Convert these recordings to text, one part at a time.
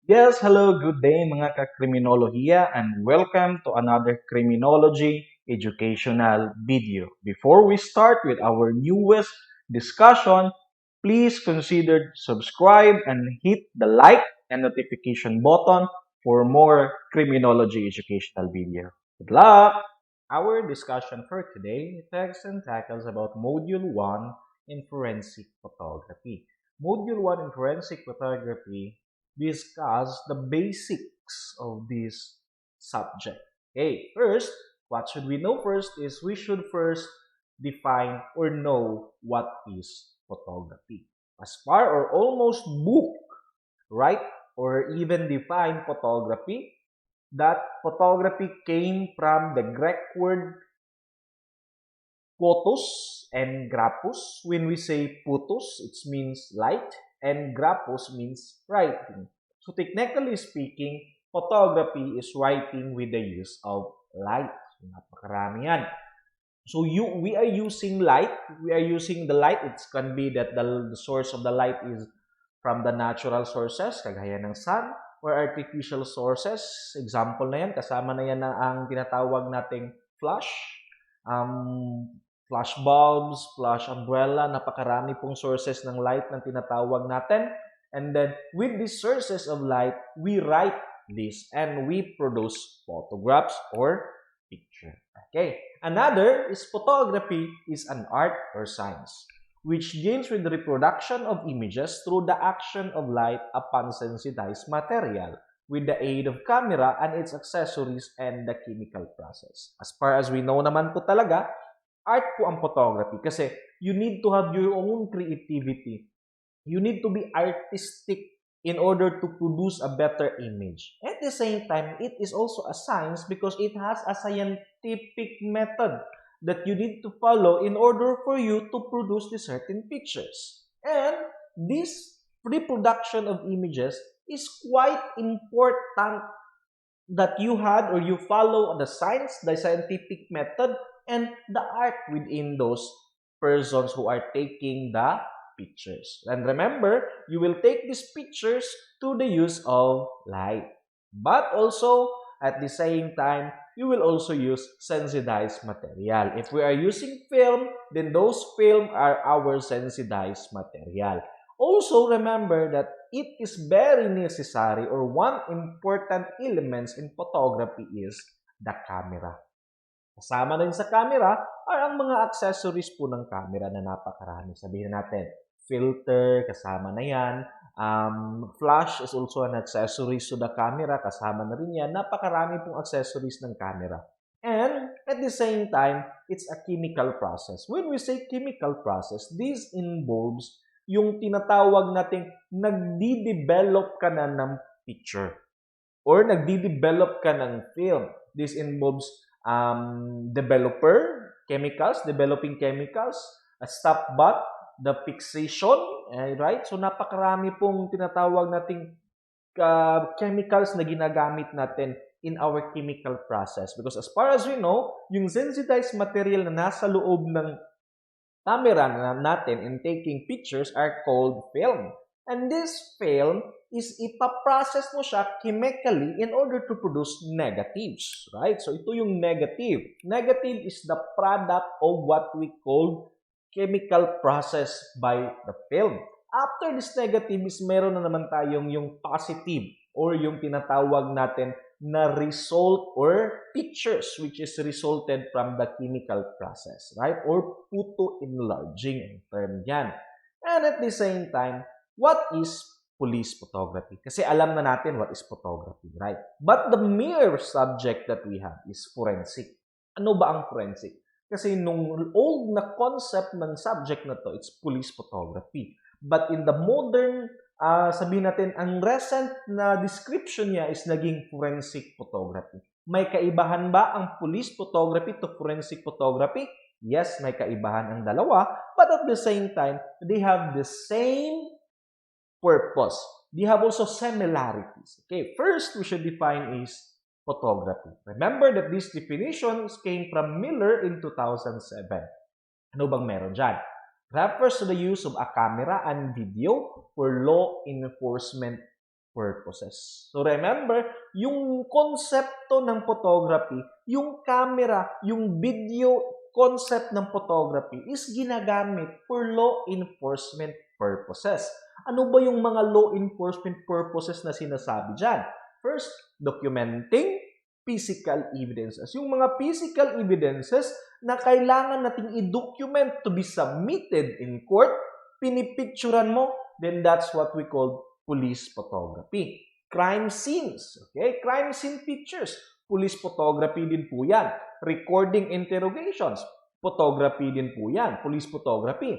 Yes, hello, good day mga ka-kriminolohiya and welcome to another criminology educational video. Before we start with our newest discussion, please consider subscribe and hit the like and notification button for more criminology educational video. Good luck! Our discussion for today takes and tackles about Module 1 in Forensic Photography. Module 1 in Forensic Photography discuss the basics of this subject. Okay, first, what should we know first is we should first define or know what is photography. As far or almost book, right, or even define photography, that photography came from the Greek word photos and graphos. When we say photos, it means light, and graphos means writing. So technically speaking, photography is writing with the use of light. So, napakarami yan. So we are using light. We are using the light. It can be that the source of the light is from the natural sources, kagaya ng sun, or artificial sources. Example na yan, kasama na yan na ang tinatawag nating flash, um, flash bulbs, flash umbrella, napakarami pong sources ng light ng tinatawag natin. And then, with these sources of light, we write this and we produce photographs or picture. Okay. Another is photography is an art or science, which deals with the reproduction of images through the action of light upon sensitized material with the aid of camera and its accessories and the chemical process. As far as we know naman po talaga, art po ang photography kasi you need to have your own creativity. You need to be artistic in order to produce a better image. At the same time, it is also a science because it has a scientific method that you need to follow in order for you to produce the certain pictures. And this reproduction of images is quite important that you had or you follow the science, the scientific method, and the art within those persons who are taking the pictures. And remember, you will take these pictures to the use of light. But also, at the same time, you will also use sensitized material. If we are using film, then those film are our sensitized material. Also, remember that it is very necessary or one important elements in photography is the camera. Kasama na rin sa camera ay ang mga accessories po ng camera na napakarami. Sabihin natin, filter, kasama na yan. Flash is also an accessories to the camera, kasama na rin yan. Napakarami pong accessories ng camera. And at the same time, it's a chemical process. When we say chemical process, this involves yung tinatawag nating nagdi-develop ka na ng picture or nagdi-develop ka ng film. This involves developing chemicals, a stop bath, the fixation, right? So napakarami pong tinatawag nating chemicals na ginagamit natin in our chemical process. Because as far as we know, yung sensitized material na nasa loob ng camera natin in taking pictures are called film. And this film is ipaprocess mo siya chemically in order to produce negatives, right? So ito yung negative. Negative is the product of what we call chemical process by the film. After this negative is meron na naman tayong yung positive or yung tinatawag natin na result or pictures which is resulted from the chemical process, right? Or photo-enlarging ang term yan. And at the same time, what is police photography? Kasi alam na natin what is photography, right? But the mere subject that we have is forensic. Ano ba ang forensic? Kasi nung old na concept ng subject na to, it's police photography. But in the modern sabihin natin, ang recent na description niya is naging forensic photography. May kaibahan ba ang police photography to forensic photography? Yes, may kaibahan ang dalawa, but at the same time, they have the same purpose. They have also similarities. Okay, first we should define is photography. Remember that these definitions came from Miller in 2007. Ano bang meron dyan? Refers to the use of a camera and video for law enforcement purposes. So remember, yung konsepto ng photography, yung camera, yung video concept ng photography is ginagamit for law enforcement purposes. Ano ba yung mga law enforcement purposes na sinasabi dyan? First, documenting physical evidences. Yung mga physical evidences na kailangan nating i-document to be submitted in court, pinipicturan mo, then that's what we call police photography. Crime scenes, okay? Crime scene pictures, police photography din po yan. Recording interrogations, photography din po yan, police photography.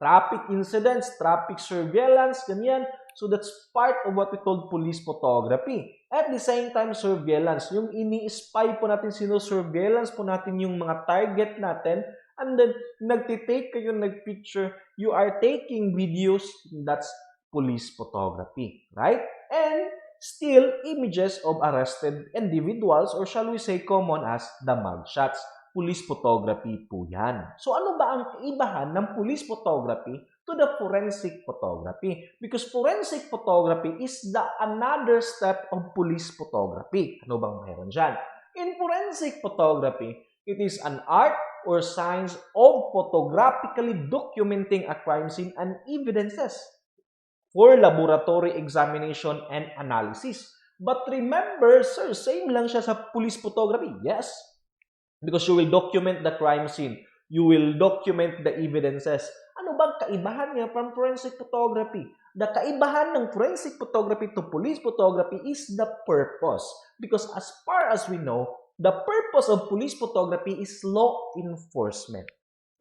Traffic incidents, traffic surveillance, ganyan. So that's part of what we call police photography. At the same time, surveillance. Yung ini-spy po natin, sino-surveillance po natin yung mga target natin. And then, nagtitake kayo, nagpicture, you are taking videos, that's police photography, right? And still, images of arrested individuals, or shall we say common as the mugshots. Police photography po yan. So ano ba ang kaibahan ng police photography to the forensic photography? Because forensic photography is the another step of police photography. Ano bang mayroon dyan? In forensic photography, it is an art or science of photographically documenting a crime scene and evidences for laboratory examination and analysis. But remember, sir, same lang siya sa police photography. Yes. Because you will document the crime scene. You will document the evidences. Ano bang kaibahan niya from forensic photography? The kaibahan ng forensic photography to police photography is the purpose. Because as far as we know, the purpose of police photography is law enforcement.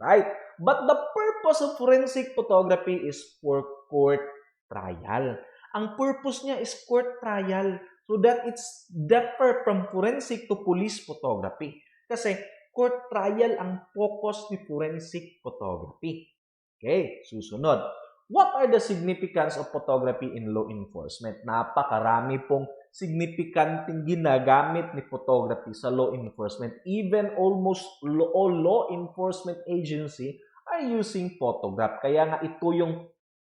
Right? But the purpose of forensic photography is for court trial. Ang purpose niya is court trial. So that it's different from forensic to police photography. Kasi court trial ang focus ni forensic photography. Okay, susunod. What are the significance of photography in law enforcement? Napakarami pong significanteng ginagamit ni photography sa law enforcement. Even almost all law enforcement agency are using photograph. Kaya nga ito yung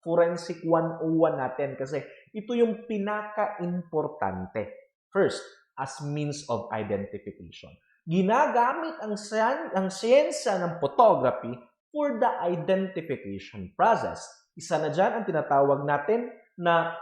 forensic 101 natin kasi ito yung pinaka-importante. First, as means of identification. Ginagamit ang siyensya ng photography for the identification process. Isa na dyan ang tinatawag natin na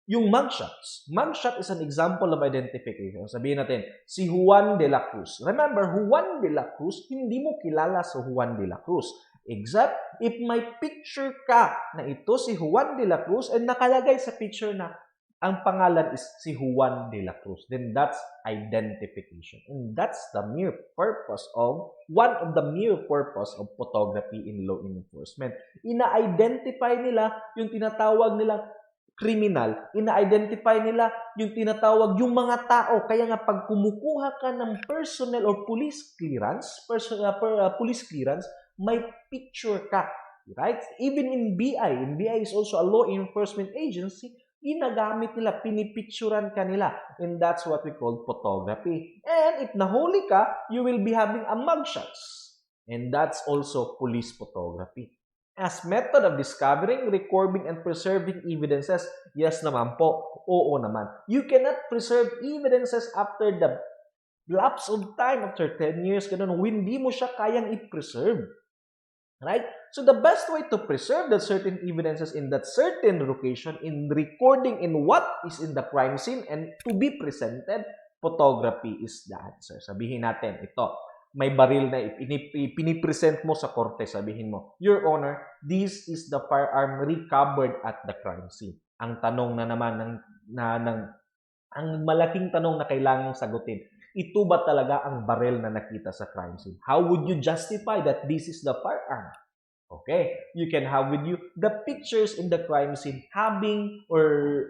yung mugshots. Mugshot is an example of identification. Sabihin natin, si Juan de la Cruz. Remember, Juan de la Cruz, hindi mo kilala si Juan de la Cruz. Except if may picture ka na ito si Juan de la Cruz and nakalagay sa picture na ang pangalan is si Juan de la Cruz, then that's identification. And that's the mere purpose of, one of the mere purpose of photography in law enforcement. Ina-identify nila yung tinatawag nilang criminal, ina-identify nila yung tinatawag yung mga tao. Kaya nga pag kumukuha ka ng personnel or police clearance, police clearance, may picture ka. Right? Even in BI is also a law enforcement agency, ginagamit nila, pinipicturan ka nila. And that's what we call photography. And if nahuli ka, you will be having a mugshots. And that's also police photography. As method of discovering, recording, and preserving evidences, yes naman po, oo naman. You cannot preserve evidences after the lapse of time, after 10 years, ganun, hindi mo siya kayang i-preserve. Right? So the best way to preserve that certain evidences in that certain location, in recording in what is in the crime scene and to be presented, photography is the answer. Sabihin natin, ito, may baril na pinipresent mo sa korte, sabihin mo, Your Honor, this is the firearm recovered at the crime scene. Ang tanong na naman, ang malaking tanong na kailangang sagutin, ito ba talaga ang baril na nakita sa crime scene? How would you justify that this is the firearm? Okay, you can have with you the pictures in the crime scene having or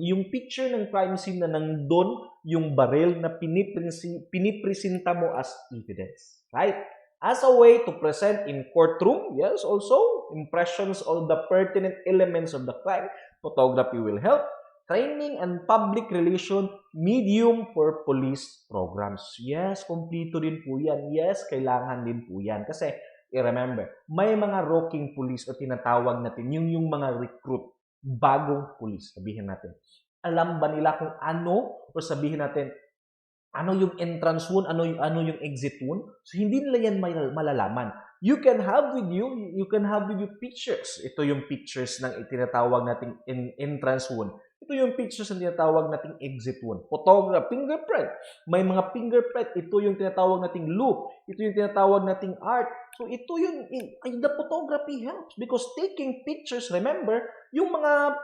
yung picture ng crime scene na nandun yung baril na pinipresenta mo as evidence. Right? As a way to present in courtroom, yes, also impressions of the pertinent elements of the crime, photography will help. Training and public relation medium for police programs. Yes, kompleto din po yan. Yes, kailangan din po yan. Kasi, i-remember, may mga rocking police o tinatawag natin yung mga recruit. bagong pulis, sabihin natin. Alam ba nila kung ano, o sabihin natin, ano yung entrance wound, ano yung exit wound? So, hindi nila yan malalaman. You can have with you pictures. Ito yung pictures ng itinatawag nating entrance wound. Ito yung pictures ng tinatawag nating exit wound. Photograph, fingerprint. May mga fingerprint. Ito yung tinatawag nating loop. Ito yung tinatawag nating art. So, ito yung, the photography helps because taking pictures, remember, yung mga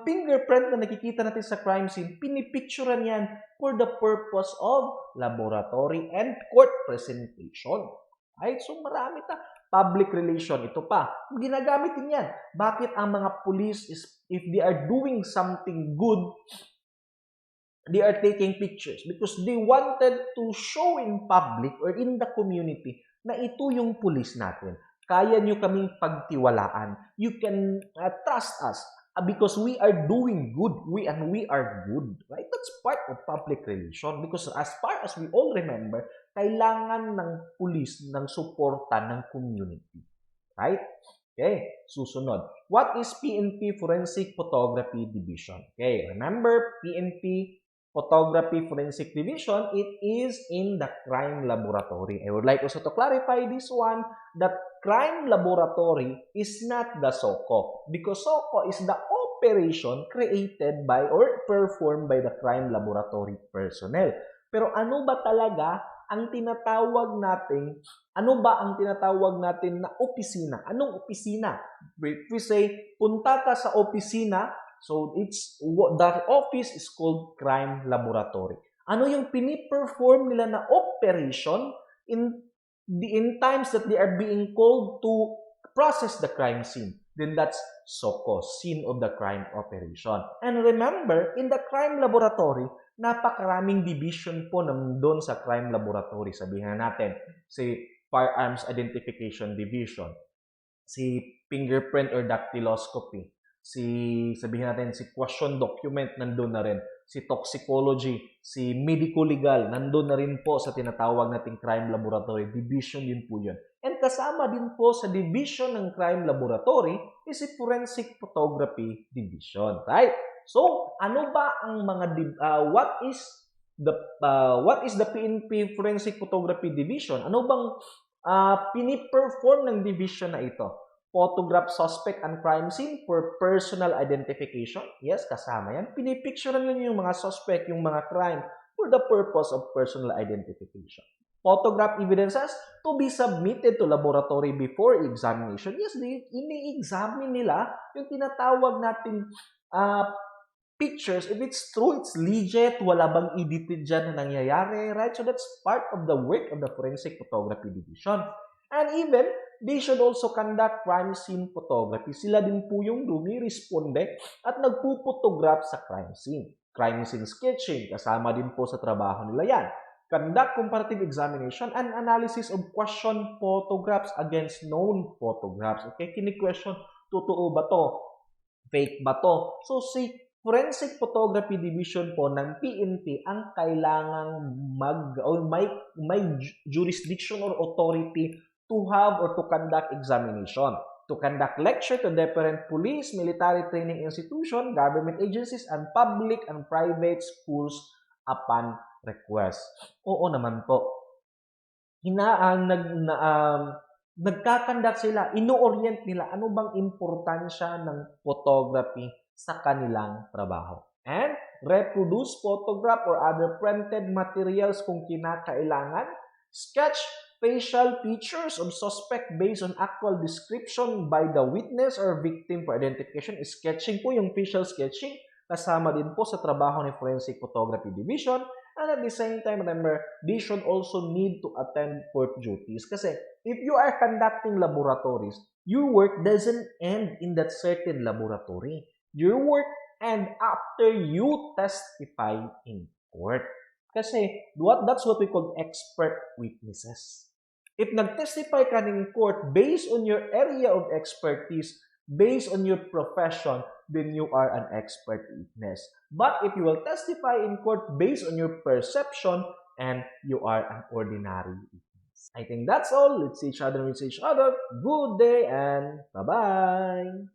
fingerprint na nakikita natin sa crime scene, pinipicturean yan for the purpose of laboratory and court presentation. Right? So, marami public relation, ito pa. Ginagamit din yan. Bakit ang mga police, if they are doing something good, they are taking pictures because they wanted to show in public or in the community na ito yung police natin. Kaya nyo kaming pagtiwalaan. You can trust us because we are doing good. We are good. Right? That's part of public relation because as far as we all remember, kailangan ng police ng suporta ng community. Right? Okay, susunod. What is PNP Forensic Photography Division? Okay, remember PNP Photography Forensic Division, it is in the crime laboratory. I would like also to clarify this one, that crime laboratory is not the SOCO because SOCO is the operation created by or performed by the crime laboratory personnel. Pero ano ba talaga ang tinatawag natin, na opisina? Anong opisina? If we say, punta ka sa opisina, so the office is called crime laboratory. Ano yung piniperform nila na operation in times that they are being called to process the crime scene? Then that's SOCO, scene of the crime operation. And remember, in the crime laboratory, napakaraming division po nandun sa crime laboratory. Sabihin natin, si Firearms Identification Division, si Fingerprint or Dactyloscopy, sabihin natin, si Question Document, nandun na rin. Si Toxicology, si Medico-Legal, nandun na rin po sa tinatawag nating crime laboratory. Division din po yun. And kasama din po sa division ng crime laboratory is si Forensic Photography Division. Right? So, ano ba ang mga what is the PNP Forensic Photography Division? Ano bang piniperform ng division na ito? Photograph suspect and crime scene for personal identification. Yes, kasama yan. Pinipicturean nyo yung mga suspect, yung mga crime for the purpose of personal identification. Photograph evidences to be submitted to laboratory before examination. Yes, ini-examine nila yung tinatawag natin pictures. If it's true, it's legit, wala bang edited dyan na nangyayari, right? So that's part of the work of the Forensic Photography Division. And even, they should also conduct crime scene photography. Sila din po yung rumiresponde at nagpupotograph sa crime scene. Crime scene sketching, kasama din po sa trabaho nila yan. Conduct comparative examination and analysis of question photographs against known photographs. Okay, kini-question, totoo ba to? Fake ba to? So, si Forensic Photography Division po ng PNP ang kailangang may jurisdiction or authority to have or to conduct examination, to conduct lecture to different police, military training institution, government agencies, and public and private schools upon request. Oo naman po. Nagkakandak sila, ino-orient nila ano bang importansya ng photography sa kanilang trabaho. And reproduce photograph or other printed materials kung kinakailangan. Sketch facial features of suspect based on actual description by the witness or victim for identification. Sketching po yung facial sketching. Kasama din po sa trabaho ni Forensic Photography Division. And at the same time, remember, they should also need to attend court duties. Kasi if you are conducting laboratories, your work doesn't end in that certain laboratory. Your work end after you testify in court. Kasi that's what we call expert witnesses. If nag-testify ka in court based on your area of expertise, based on your profession, then you are an expert witness. But if you will testify in court based on your perception, and you are an ordinary witness. I think that's all. Let's see each other. Good day and bye-bye.